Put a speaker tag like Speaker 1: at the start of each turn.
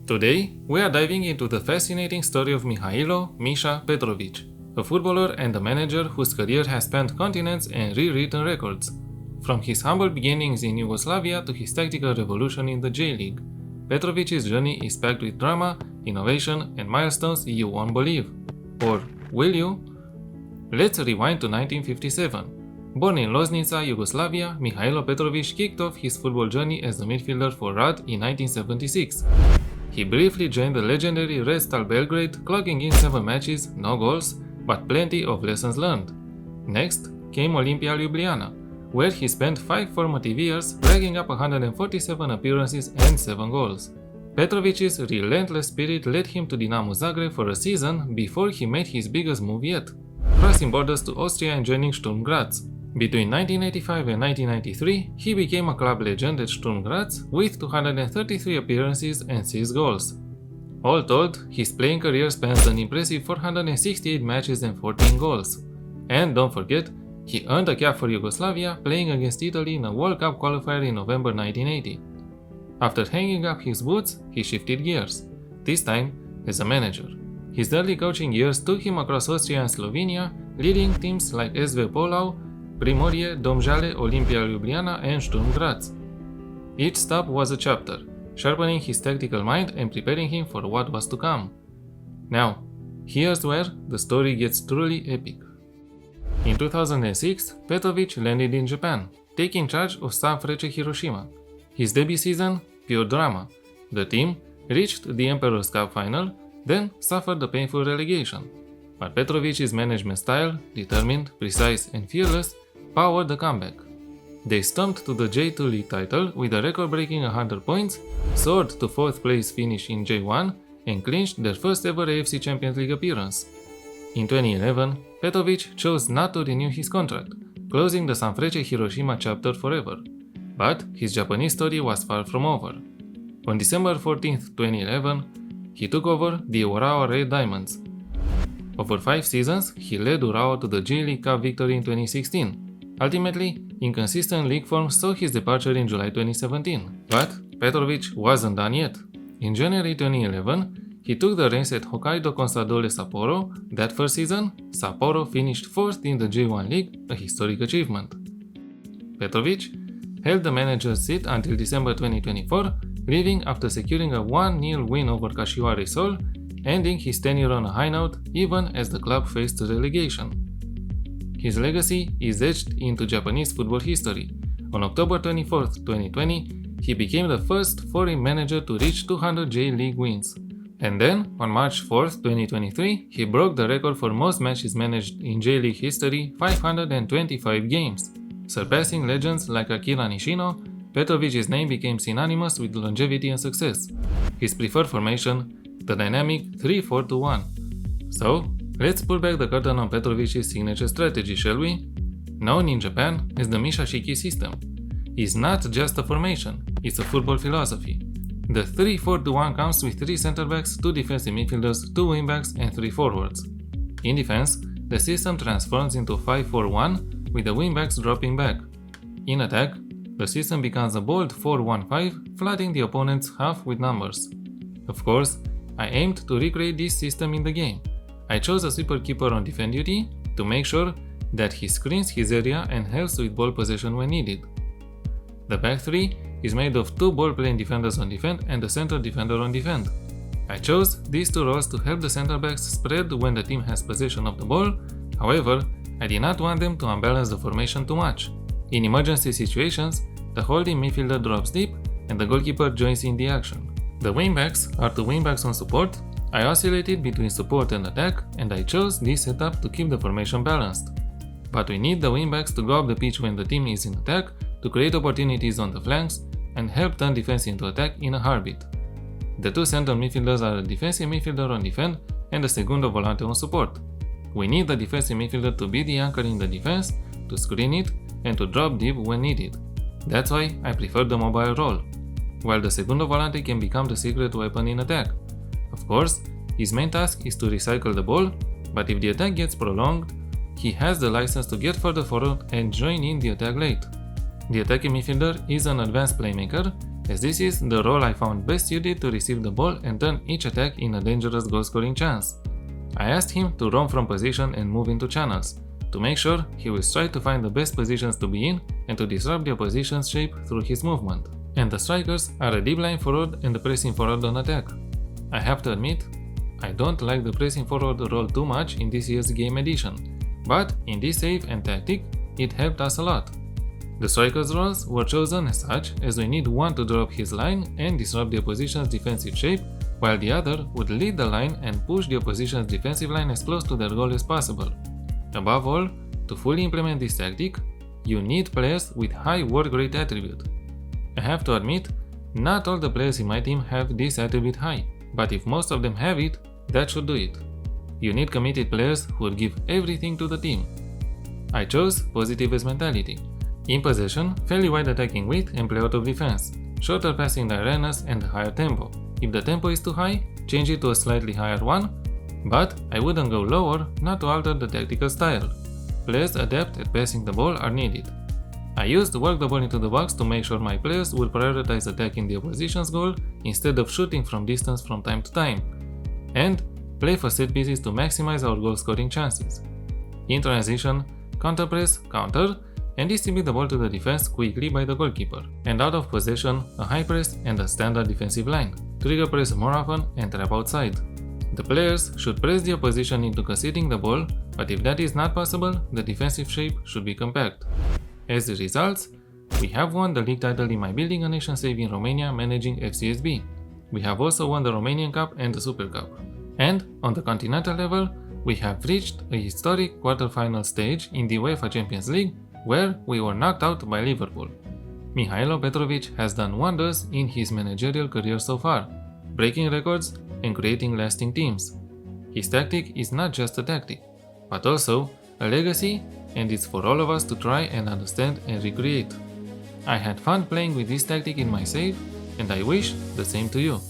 Speaker 1: Today, we are diving into the fascinating story of Mihailo "Misha" Petrovic, a footballer and a manager whose career has spanned continents and rewritten records. From his humble beginnings in Yugoslavia to his tactical revolution in the J-League, Petrovic's journey is packed with drama, innovation, and milestones you won't believe. Or will you? Let's rewind to 1957. Born in Loznica, Yugoslavia, Mihailo Petrovic kicked off his football journey as a midfielder for Rad in 1976. He briefly joined the legendary Red Star Belgrade, clocking in 7 matches, no goals, but plenty of lessons learned. Next came Olimpia Ljubljana, where he spent 5 formative years, racking up 147 appearances and 7 goals. Petrovic's relentless spirit led him to Dinamo Zagreb for a season before he made his biggest move yet, crossing borders to Austria and joining Sturm Graz. Between 1985 and 1993, he became a club legend at Sturm Graz with 233 appearances and 6 goals. All told, his playing career spans an impressive 468 matches and 14 goals. And don't forget, he earned a cap for Yugoslavia playing against Italy in a World Cup qualifier in November 1980. After hanging up his boots, he shifted gears, this time as a manager. His early coaching years took him across Austria and Slovenia, leading teams like SV Polau, Primorie, Domžale, Olimpia Ljubljana, and Sturm Graz. Each stop was a chapter, sharpening his tactical mind and preparing him for what was to come. Now, here's where the story gets truly epic. In 2006, Petrovic landed in Japan, taking charge of Sanfrecce Hiroshima. His debut season, pure drama. The team reached the Emperor's Cup final, then suffered a painful relegation. But Petrovic's management style, determined, precise, and fearless, powered the comeback. They stomped to the J2 League title with a record-breaking 100 points, soared to 4th place finish in J1, and clinched their first ever AFC Champions League appearance. In 2011, Petrovic chose not to renew his contract, closing the Sanfrecce Hiroshima chapter forever. But his Japanese story was far from over. On December 14, 2011, he took over the Urawa Red Diamonds. Over 5 seasons, he led Urawa to the J-League Cup victory in 2016. Ultimately, inconsistent league form saw his departure in July 2017. But Petrovic wasn't done yet. In January 2011, he took the reins at Hokkaido Consadole Sapporo. That first season, Sapporo finished 4th in the J1 League, a historic achievement. Petrovic held the manager's seat until December 2024, leaving after securing a 1-0 win over Kashiwari Seoul, ending his tenure on a high note even as the club faced relegation. His legacy is etched into Japanese football history. On October 24, 2020, he became the first foreign manager to reach 200 J-League wins. And then, on March 4, 2023, he broke the record for most matches managed in J-League history, 525 games. Surpassing legends like Akira Nishino, Petrovic's name became synonymous with longevity and success. His preferred formation, the dynamic 3-4-2-1. So, let's pull back the curtain on Petrovic's signature strategy, shall we? Known in Japan as the Mishashiki system, is not just a formation, it's a football philosophy. The 3-4-2-1 comes with 3 center-backs, 2 defensive midfielders, 2 wing-backs, and 3 forwards. In defense, the system transforms into 5-4-1 with the wing-backs dropping back. In attack, the system becomes a bold 4-1-5, flooding the opponent's half with numbers. Of course, I aimed to recreate this system in the game. I chose a sweeper keeper on defend duty to make sure that he screens his area and helps with ball possession when needed. The back 3 is made of 2 ball-playing defenders on defend and a center defender on defend. I chose these 2 roles to help the center-backs spread when the team has possession of the ball, however, I did not want them to unbalance the formation too much. In emergency situations, the holding midfielder drops deep and the goalkeeper joins in the action. The wingbacks are 2 wingbacks on support. I oscillated between support and attack, and I chose this setup to keep the formation balanced. But we need the wingbacks to go up the pitch when the team is in attack, to create opportunities on the flanks, and help turn defense into attack in a heartbeat. The 2 central midfielders are a defensive midfielder on defend and a segundo volante on support. We need the defensive midfielder to be the anchor in the defense, to screen it, and to drop deep when needed. That's why I prefer the mobile role, while the segundo volante can become the secret weapon in attack. Of course, his main task is to recycle the ball, but if the attack gets prolonged, he has the license to get further forward and join in the attack late. The attacking midfielder is an advanced playmaker as this is the role I found best suited to receive the ball and turn each attack in a dangerous goal-scoring chance. I asked him to roam from position and move into channels, to make sure he will try to find the best positions to be in and to disrupt the opposition's shape through his movement. And the strikers are a deep line forward and the pressing forward on attack. I have to admit, I don't like the pressing forward role too much in this year's game edition, but in this save and tactic, it helped us a lot. The strikers' roles were chosen as such as we need one to drop his line and disrupt the opposition's defensive shape, while the other would lead the line and push the opposition's defensive line as close to their goal as possible. Above all, to fully implement this tactic, you need players with high work rate attribute. I have to admit, not all the players in my team have this attribute high, but if most of them have it, that should do it. You need committed players who would give everything to the team. I chose positivist mentality. In possession, fairly wide attacking width and play out of defense, shorter passing diagonals and a higher tempo. If the tempo is too high, change it to a slightly higher one, but I wouldn't go lower not to alter the tactical style. Players adept at passing the ball are needed. I used work the ball into the box to make sure my players would prioritize attacking the opposition's goal instead of shooting from distance from time to time, and play for set pieces to maximize our goal scoring chances. In transition, counter press, counter, and distribute the ball to the defense quickly by the goalkeeper. And out of possession, a high press and a standard defensive line. Trigger press more often and trap outside. The players should press the opposition into conceding the ball, but if that is not possible, the defensive shape should be compact. As the results, we have won the league title in my Building a Nation save in Romania managing FCSB. We have also won the Romanian Cup and the Super Cup. And, on the continental level, we have reached a historic quarter-final stage in the UEFA Champions League, where we were knocked out by Liverpool. Mihailo Petrovic has done wonders in his managerial career so far, breaking records and creating lasting teams. His tactic is not just a tactic, but also a legacy, and it's for all of us to try and understand and recreate. I had fun playing with this tactic in my save, and I wish the same to you.